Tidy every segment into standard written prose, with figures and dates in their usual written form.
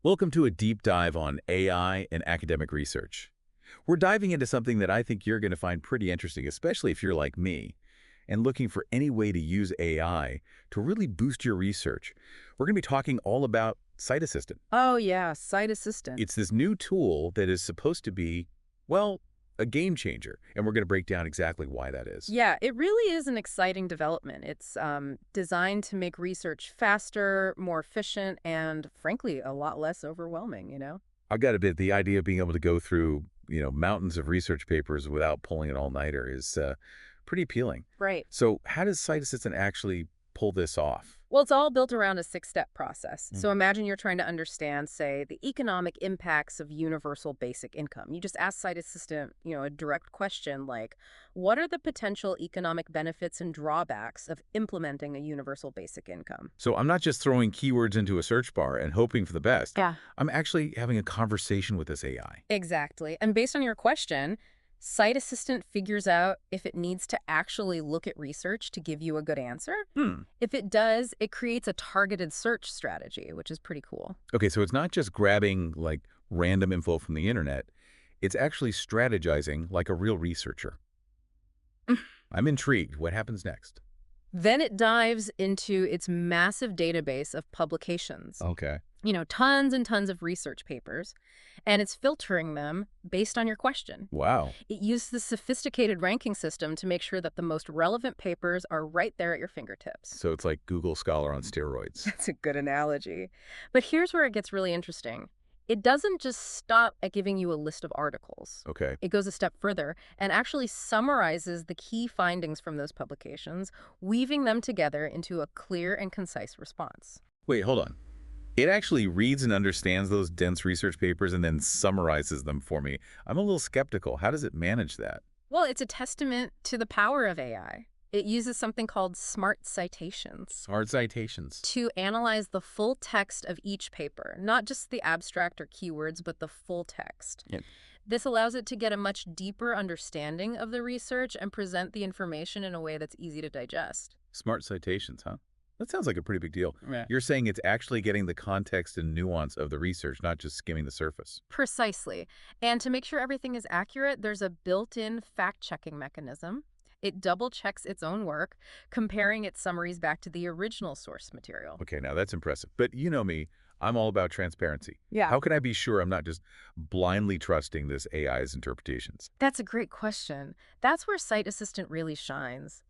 Welcome to a deep dive on AI and academic research. We're diving into something that I think you're going to find pretty interesting, especially if you're like me and looking for any way to use AI to really boost your research. We're going to be talking all about Site Assistant. Oh yeah, Site Assistant. It's this new tool that is supposed to be, well, a game changer, and we're going to break down exactly why that is. Yeah, it really is an exciting development. It's designed to make research faster, more efficient, and frankly, a lot less overwhelming. I've got to admit, the idea of being able to go through, mountains of research papers without pulling an all-nighter is pretty appealing. Right. So how does Site Assistant actually pull this off? Well, it's all built around a six-step process. Mm. So imagine you're trying to understand, say, the economic impacts of universal basic income. You just ask Site Assistant, a direct question like, what are the potential economic benefits and drawbacks of implementing a universal basic income? So I'm not just throwing keywords into a search bar and hoping for the best. Yeah. I'm actually having a conversation with this AI. Exactly. And based on your question, Site Assistant figures out if it needs to actually look at research to give you a good answer. Hmm. If it does, it creates a targeted search strategy, which is pretty cool. Okay, so it's not just grabbing, like, random info from the internet. It's actually strategizing like a real researcher. I'm intrigued. What happens next? Then it dives into its massive database of publications, Okay. tons and tons of research papers, and it's filtering them based on your question. Wow. It uses the sophisticated ranking system to make sure that the most relevant papers are right there at your fingertips. So it's like Google Scholar on steroids. That's a good analogy. But here's where it gets really interesting. It doesn't just stop at giving you a list of articles. Okay. It goes a step further and actually summarizes the key findings from those publications, weaving them together into a clear and concise response. Wait, hold on. It actually reads and understands those dense research papers and then summarizes them for me. I'm a little skeptical. How does it manage that? Well, it's a testament to the power of AI. It uses something called smart citations Hard citations. to analyze the full text of each paper, not just the abstract or keywords, but the full text. Yeah. This allows it to get a much deeper understanding of the research and present the information in a way that's easy to digest. Smart citations, huh? That sounds like a pretty big deal. Right. You're saying it's actually getting the context and nuance of the research, not just skimming the surface. Precisely. And to make sure everything is accurate, there's a built-in fact-checking mechanism. It double-checks its own work, comparing its summaries back to the original source material. Okay, now that's impressive. But you know me, I'm all about transparency. Yeah. How can I be sure I'm not just blindly trusting this AI's interpretations? That's a great question. That's where Site Assistant really shines.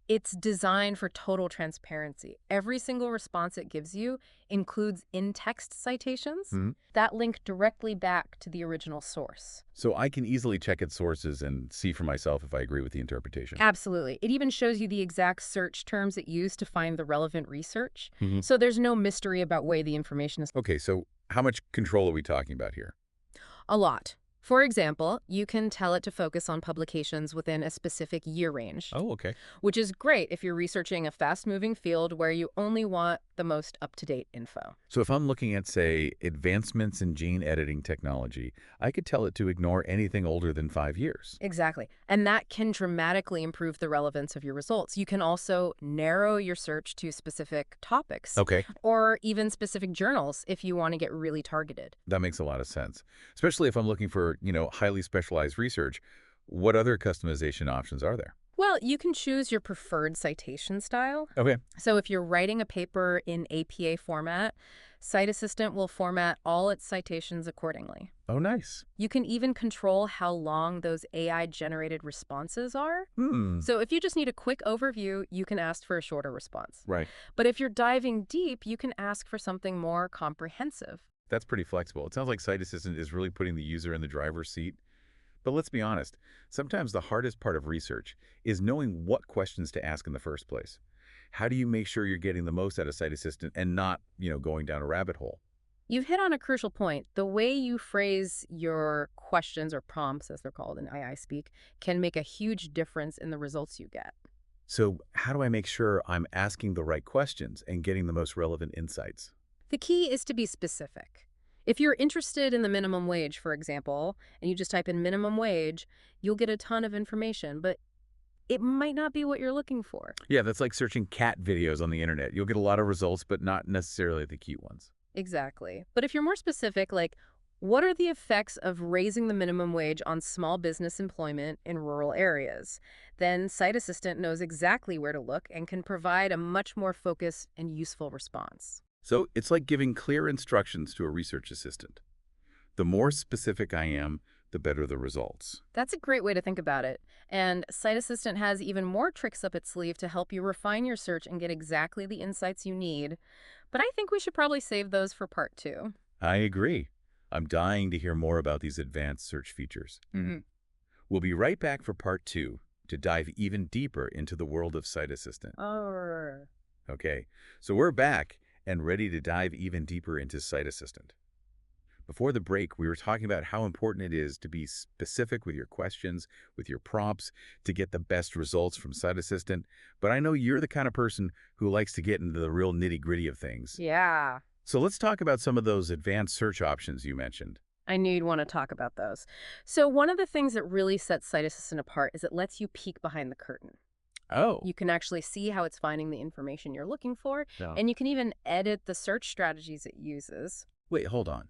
It's designed for total transparency. Every single response it gives you includes in-text citations Hmm? that link directly back to the original source. So I can easily check its sources and see for myself if I agree with the interpretation. Absolutely. It even shows you the exact search terms it used to find the relevant research. Mhm. So there's no mystery about where the information is. Okay, so how much control are we talking about here? A lot. For example, you can tell it to focus on publications within a specific year range, Oh, okay. which is great if you're researching a fast-moving field where you only want the most up-to-date info. So if I'm looking at, say, advancements in gene editing technology, I could tell it to ignore anything older than 5 years. Exactly. And that can dramatically improve the relevance of your results. You can also narrow your search to specific topics Okay. or even specific journals if you want to get really targeted. That makes a lot of sense, especially if I'm looking for, highly specialized research. What other customization options are there? Well, you can choose your preferred citation style. Okay. So if you're writing a paper in APA format, Site Assistant will format all its citations accordingly. Oh, nice. You can even control how long those AI-generated responses are. Hmm. So if you just need a quick overview, you can ask for a shorter response. Right. But if you're diving deep, you can ask for something more comprehensive. That's pretty flexible. It sounds like Site Assistant is really putting the user in the driver's seat. But let's be honest, sometimes the hardest part of research is knowing what questions to ask in the first place. How do you make sure you're getting the most out of Site Assistant and not, going down a rabbit hole? You've hit on a crucial point. The way you phrase your questions or prompts, as they're called in AI speak, can make a huge difference in the results you get. So how do I make sure I'm asking the right questions and getting the most relevant insights? The key is to be specific. If you're interested in the minimum wage, for example, and you just type in minimum wage, you'll get a ton of information, but it might not be what you're looking for. Yeah, that's like searching cat videos on the internet. You'll get a lot of results, but not necessarily the cute ones. Exactly. But if you're more specific, like, what are the effects of raising the minimum wage on small business employment in rural areas? Then Site Assistant knows exactly where to look and can provide a much more focused and useful response. So it's like giving clear instructions to a research assistant. The more specific I am, the better the results. That's a great way to think about it. And Site Assistant has even more tricks up its sleeve to help you refine your search and get exactly the insights you need. But I think we should probably save those for part two. I agree. I'm dying to hear more about these advanced search features. We'll be right back for part two to dive even deeper into the world of Site Assistant. Oh. Okay, so we're back and ready to dive even deeper into Site Assistant. Before the break, we were talking about how important it is to be specific with your questions, with your prompts, to get the best results from Site Assistant. But I know you're the kind of person who likes to get into the real nitty-gritty of things. Yeah. So let's talk about some of those advanced search options you mentioned. I knew you'd want to talk about those. So one of the things that really sets Site Assistant apart is it lets you peek behind the curtain. Oh, You can actually see how it's finding the information you're looking for, no. and you can even edit the search strategies it uses. Wait, hold on.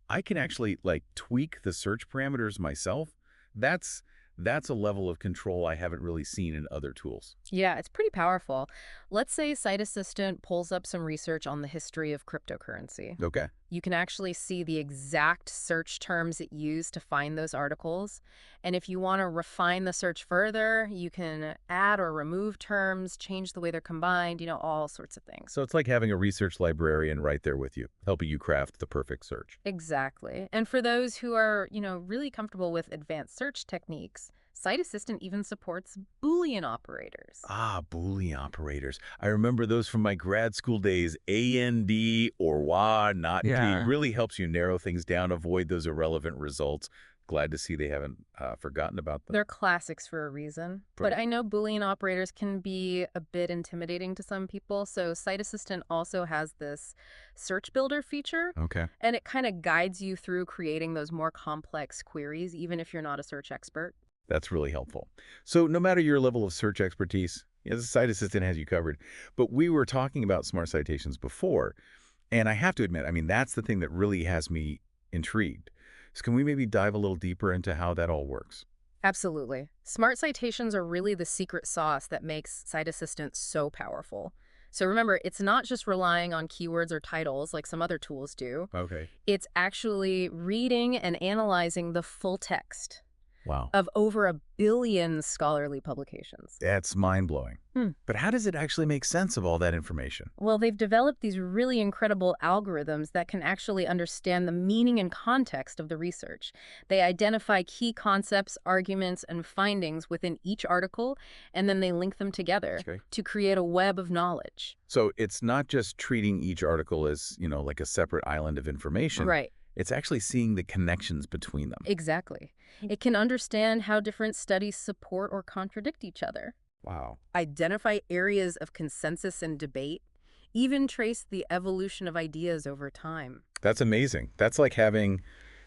I can actually, like, tweak the search parameters myself? That's that's a level of control I haven't really seen in other tools. Yeah, it's pretty powerful. Let's say Site Assistant pulls up some research on the history of cryptocurrency. Okay. You can actually see the exact search terms it used to find those articles. And if you want to refine the search further, you can add or remove terms, change the way they're combined, all sorts of things. So it's like having a research librarian right there with you, helping you craft the perfect search. Exactly. And for those who are, really comfortable with advanced search techniques, Site Assistant even supports Boolean operators. Ah, Boolean operators. I remember those from my grad school days. AND or WA, not P. Yeah. Really helps you narrow things down, avoid those irrelevant results. Glad to see they haven't forgotten about them. They're classics for a reason. But I know Boolean operators can be a bit intimidating to some people, so Site Assistant also has this search builder feature, Okay. and it kind of guides you through creating those more complex queries, even if you're not a search expert. That's really helpful. So no matter your level of search expertise, the Site Assistant has you covered. But we were talking about smart citations before, and I have to admit, I mean, that's the thing that really has me intrigued. So can we maybe dive a little deeper into how that all works? Absolutely. Smart citations are really the secret sauce that makes Site Assistant so powerful. So remember, it's not just relying on keywords or titles like some other tools do. Okay. It's actually reading and analyzing the full text Wow. of over 1 billion scholarly publications. That's mind-blowing. Hmm. But how does it actually make sense of all that information? Well, they've developed these really incredible algorithms that can actually understand the meaning and context of the research. They identify key concepts, arguments, and findings within each article, and then they link them together Okay. to create a web of knowledge. So it's not just treating each article as, like a separate island of information. Right. It's actually seeing the connections between them. Exactly. It can understand how different studies support or contradict each other, Wow. identify areas of consensus and debate, even trace the evolution of ideas over time. That's amazing. That's like having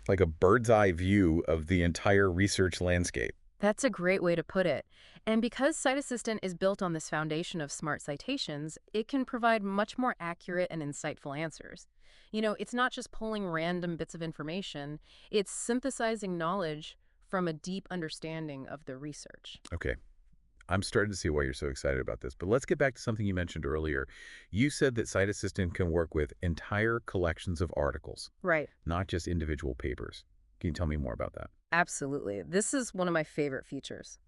like a bird's eye view of the entire research landscape. That's a great way to put it. And because Site Assistant is built on this foundation of smart citations, it can provide much more accurate and insightful answers. It's not just pulling random bits of information, it's synthesizing knowledge from a deep understanding of the research. Okay. I'm starting to see why you're so excited about this, but let's get back to something you mentioned earlier. You said that Site Assistant can work with entire collections of articles, Right. not just individual papers. Can you tell me more about that? Absolutely. This is one of my favorite features.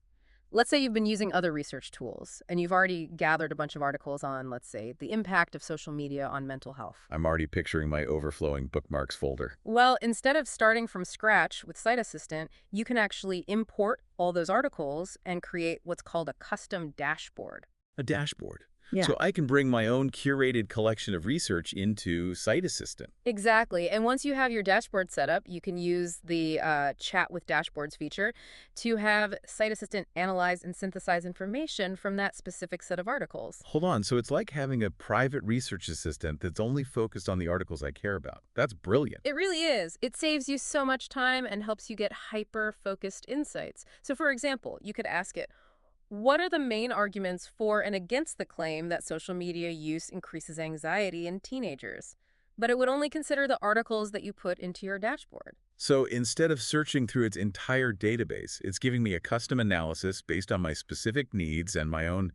Let's say you've been using other research tools and you've already gathered a bunch of articles on, let's say, the impact of social media on mental health. I'm already picturing my overflowing bookmarks folder. Well, instead of starting from scratch with Site Assistant, you can actually import all those articles and create what's called a custom dashboard. A dashboard. Yeah. So I can bring my own curated collection of research into Site Assistant. Exactly. And once you have your dashboard set up, you can use the Chat with Dashboards feature to have Site Assistant analyze and synthesize information from that specific set of articles. Hold on. So it's like having a private research assistant that's only focused on the articles I care about. That's brilliant. It really is. It saves you so much time and helps you get hyper-focused insights. So for example, you could ask it, what are the main arguments for and against the claim that social media use increases anxiety in teenagers? but it would only consider the articles that you put into your dashboard. So instead of searching through its entire database, it's giving me a custom analysis based on my specific needs and my own,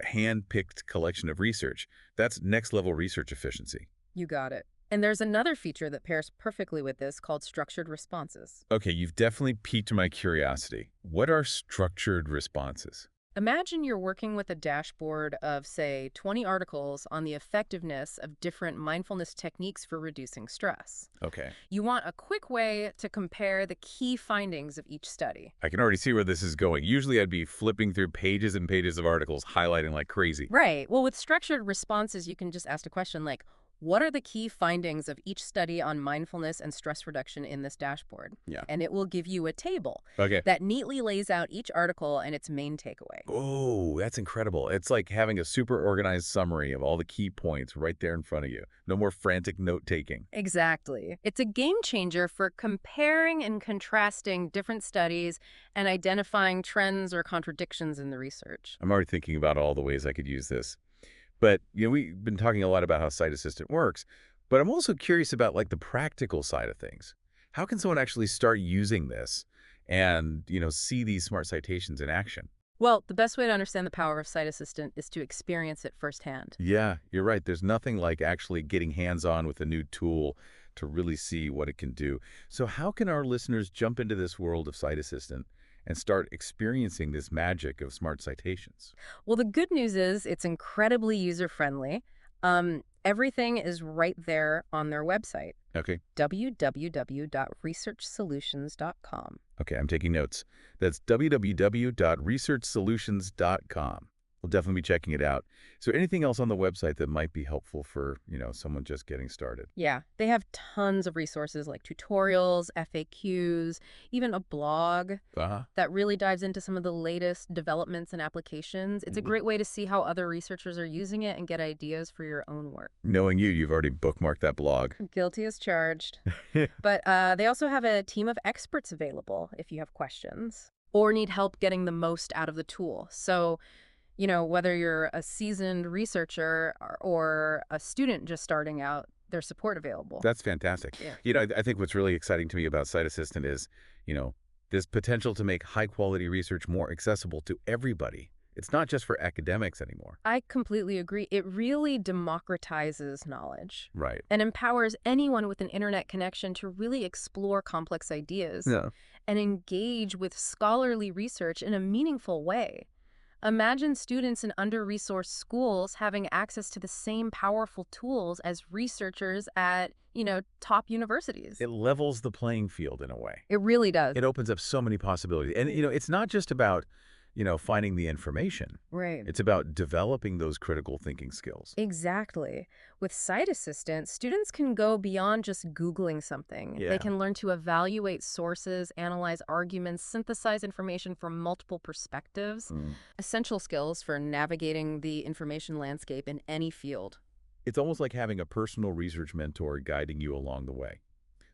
hand-picked collection of research. That's next-level research efficiency. You got it. And there's another feature that pairs perfectly with this called structured responses. Okay, you've definitely piqued my curiosity. What are structured responses? Imagine you're working with a dashboard of, say, 20 articles on the effectiveness of different mindfulness techniques for reducing stress. Okay. You want a quick way to compare the key findings of each study. I can already see where this is going. Usually I'd be flipping through pages and pages of articles, highlighting like crazy. Right. Well, with structured responses, you can just ask a question like, what are the key findings of each study on mindfulness and stress reduction in this dashboard? Yeah. And it will give you a table Okay. that neatly lays out each article and its main takeaway. Oh, that's incredible. It's like having a super organized summary of all the key points right there in front of you. No more frantic note-taking. Exactly. It's a game changer for comparing and contrasting different studies and identifying trends or contradictions in the research. I'm already thinking about all the ways I could use this. But, we've been talking a lot about how Scite Assistant works, but I'm also curious about like the practical side of things. How can someone actually start using this and, see these smart citations in action? Well, the best way to understand the power of Scite Assistant is to experience it firsthand. Yeah, you're right. There's nothing like actually getting hands-on with a new tool to really see what it can do. So how can our listeners jump into this world of Scite Assistant and start experiencing this magic of smart citations? Well, the good news is it's incredibly user-friendly. Everything is right there on their website, Okay. www.researchsolutions.com. Okay, I'm taking notes. That's www.researchsolutions.com. We'll definitely be checking it out. Is there anything else on the website that might be helpful for, someone just getting started? Yeah, they have tons of resources like tutorials, FAQs, even a blog Uh-huh. that really dives into some of the latest developments and applications. It's a great way to see how other researchers are using it and get ideas for your own work. Knowing you, you've already bookmarked that blog. Guilty as charged. But they also have a team of experts available if you have questions or need help getting the most out of the tool. So, whether you're a seasoned researcher or a student just starting out, there's support available. That's fantastic. Yeah. I think what's really exciting to me about Scite Assistant is, this potential to make high-quality research more accessible to everybody. It's not just for academics anymore. I completely agree. It really democratizes knowledge Right. and empowers anyone with an internet connection to really explore complex ideas Yeah. and engage with scholarly research in a meaningful way. Imagine students in under-resourced schools having access to the same powerful tools as researchers at, top universities. It levels the playing field in a way. It really does. It opens up so many possibilities. And, it's not just about, finding the information. Right. It's about developing those critical thinking skills. Exactly. With Scite Assistant, students can go beyond just Googling something. Yeah. They can learn to evaluate sources, analyze arguments, synthesize information from multiple perspectives. Essential skills for navigating the information landscape in any field. It's almost like having a personal research mentor guiding you along the way.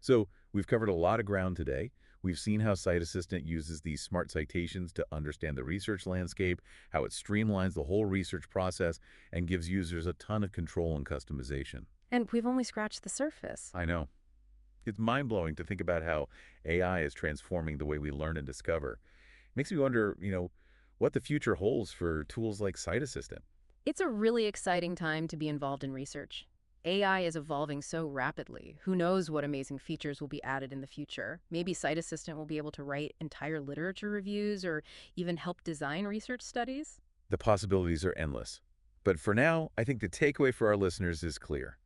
So we've covered a lot of ground today. We've seen how Scite Assistant uses these smart citations to understand the research landscape, how it streamlines the whole research process, and gives users a ton of control and customization. And we've only scratched the surface. I know. It's mind-blowing to think about how AI is transforming the way we learn and discover. It makes me wonder, what the future holds for tools like Scite Assistant. It's a really exciting time to be involved in research. AI is evolving so rapidly. Who knows what amazing features will be added in the future? Maybe Scite Assistant will be able to write entire literature reviews or even help design research studies. The possibilities are endless. But for now, I think the takeaway for our listeners is clear.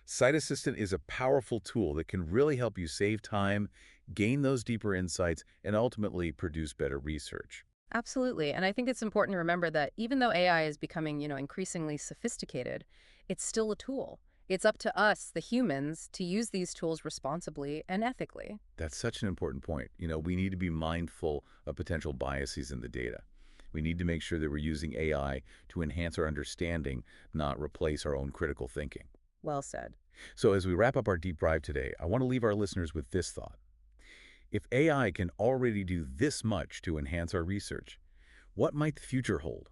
Scite Assistant is a powerful tool that can really help you save time, gain those deeper insights, and ultimately produce better research. Absolutely. And I think it's important to remember that even though AI is becoming, increasingly sophisticated, it's still a tool. It's up to us, the humans, to use these tools responsibly and ethically. That's such an important point. We need to be mindful of potential biases in the data. We need to make sure that we're using AI to enhance our understanding, not replace our own critical thinking. Well said. So as we wrap up our deep dive today, I want to leave our listeners with this thought. If AI can already do this much to enhance our research, what might the future hold?